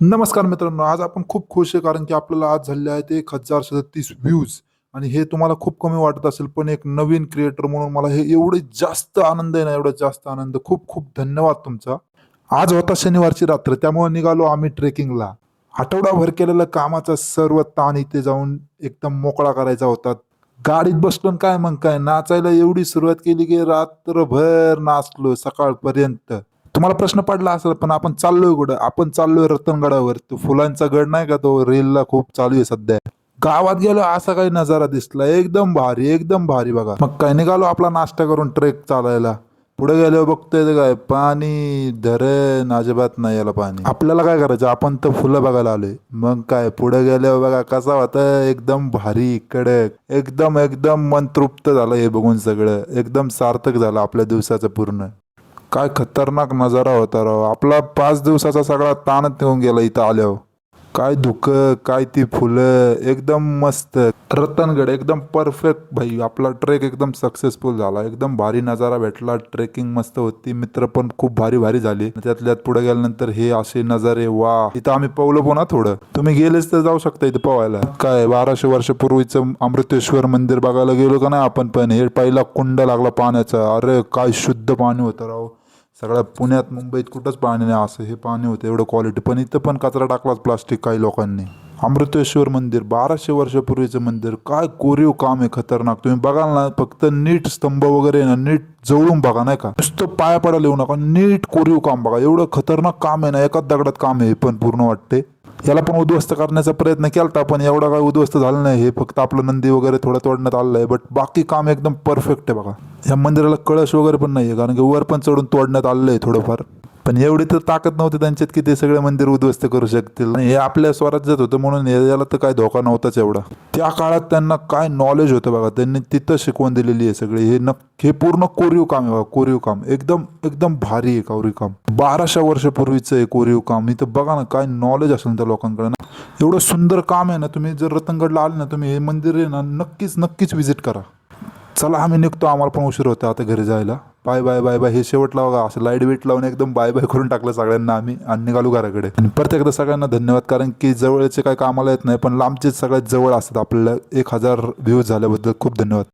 नमस्कार मित्रांनो, आज आपण खूप खुश आहे कारण की आपल्याला आज झालेले आहेत 1037 व्ह्यूज आणि हे तुम्हाला खूप कमी वाटत असेल, पण एक नवीन क्रिएटर म्हणून मला हे एवढे जास्त आनंद आहे ना, एवढा जास्त आनंद. खूप खूप धन्यवाद तुमचा. आज होता शनिवारची रात्र, त्यामुळे निघालो आम्ही ट्रेकिंगला. आठवडाभर केलेलं कामाचा सर्व ताण इथे जाऊन एकदम मोकळा करायचा होता. गाडीत बसलो आणि काय मग काय नाचायला एवढी सुरुवात केली की रात्रभर नाचलो सकाळपर्यंत. तुम्हाला प्रश्न पडला असेल, पण आपण चाललोय कुठं? आपण चाललोय रतनगडावर. तो फुलांचा गड नाही का, तो रीलला खूप चालू आहे सध्या. गावात गेलो असा काही नजारा दिसला, एकदम भारी, एकदम भारी बघा. मग काय निघालो आपला नाश्ता करून ट्रेक चालायला. पुढे गेलो बघतोय ते काय पाणी, धरण अजिबात नाही याला पाणी. आपल्याला काय करायचं, आपण तर फुलं बघायला आलोय. मग काय पुढे गेल्यावर बघा कसा होता, एकदम भारी कडक, एकदम एकदम मन तृप्त झालं हे बघून. सगळं एकदम सार्थक झालं आपल्या दिवसाचं पूर्ण. काय खतरनाक नजारा होता राव. आपला 5 दिवसाचा सगळा ताणच निघून गेला इथं आल्यावर. काय धुकं, काय ती फुलं, एकदम मस्त. रतनगड एकदम परफेक्ट भाई. आपला ट्रेक एकदम सक्सेसफुल झाला, एकदम भारी नजारा भेटला. ट्रेकिंग मस्त होती, मित्र पण खूप भारी भारी झाले. त्यातल्यात पुढे गेल्यानंतर हे असे नजारे, वा. इथं आम्ही पवलो पण थोडं. तुम्ही गेलेच तर जाऊ शकता इथं पवायला. काय 1200 वर्षापूर्वीचं अमृतेश्वर मंदिर बघायला गेलो का नाही आपण, पण हे पहिला कुंड लागला पाण्याचा. अरे काय शुद्ध पाणी होतं राव. सगळ्या पुण्यात मुंबईत कुठंच पाणी नाही असं हे पाणी होतं, एवढं क्वालिटी. पण इथं पण कचरा टाकलाच प्लास्टिक काही लोकांनी. अमृतेश्वर मंदिर 1200 वर्षापूर्वीचं मंदिर, काय कोरीव काम आहे खतरनाक. तुम्ही बघाल ना, फक्त नीट स्तंभ वगैरे ना नीट जवळून बघा, नाही का नुसतं पाया पडायला येऊ नका, नीट कोरीव काम बघा. एवढं खतरनाक काम आहे ना, एकाच दगडात काम आहे पण पूर्ण वाटते. याला पण उद्ध्वस्त करण्याचा प्रयत्न केला पण एवढा काय उद्ध्वस्त झालं नाही. हे फक्त आपलं नंदी वगैरे थोडं तोडण्यात आलेलं आहे, बट बाकी काम एकदम परफेक्ट आहे बघा. या मंदिराला कळश वगैरे पण नाही आहे, कारण की वर पण चढून तोडण्यात आलेलं आहे थोडंफार. पण एवढी तर ताकद नव्हती त्यांच्यात की ते सगळे मंदिर उद्ध्वस्त करू शकतील. आणि हे आपल्या स्वराज्यात होतं म्हणून याला तर काय धोका नव्हताच एवढा. त्या काळात त्यांना काय नॉलेज होतं बघा, त्यांनी तिथं शिकवण दिलेली आहे सगळी. हे पूर्ण कोरीव काम आहे बघा, कोरीव काम एकदम एकदम भारी आहे. कोरीव काम 1200 वर्षापूर्वीचं आहे कोरीव काम. इथं बघा ना, काय नॉलेज असेल त्या लोकांकडे ना. एवढं सुंदर काम आहे ना. तुम्ही जर रतनगडला आले ना, तुम्ही हे मंदिर आहे ना, नक्कीच नक्कीच व्हिजिट करा. चला आम्ही निघतो, आम्हाला पण उशीर होता आता घरी जायला. Bye bye bye bye. हे शेवटला बघा असं लाईट वेट लावून एकदम बाय बाय करून टाकलं सगळ्यांना आम्ही आणि निघालो घराकडे. आणि परत एकदा सगळ्यांना धन्यवाद, कारण की जवळचे काय कामाला येत नाही, पण लांबचेच सगळ्यात जवळ असतात आपल्याला. 1000 व्ह्यूज झाल्याबद्दल खूप धन्यवाद.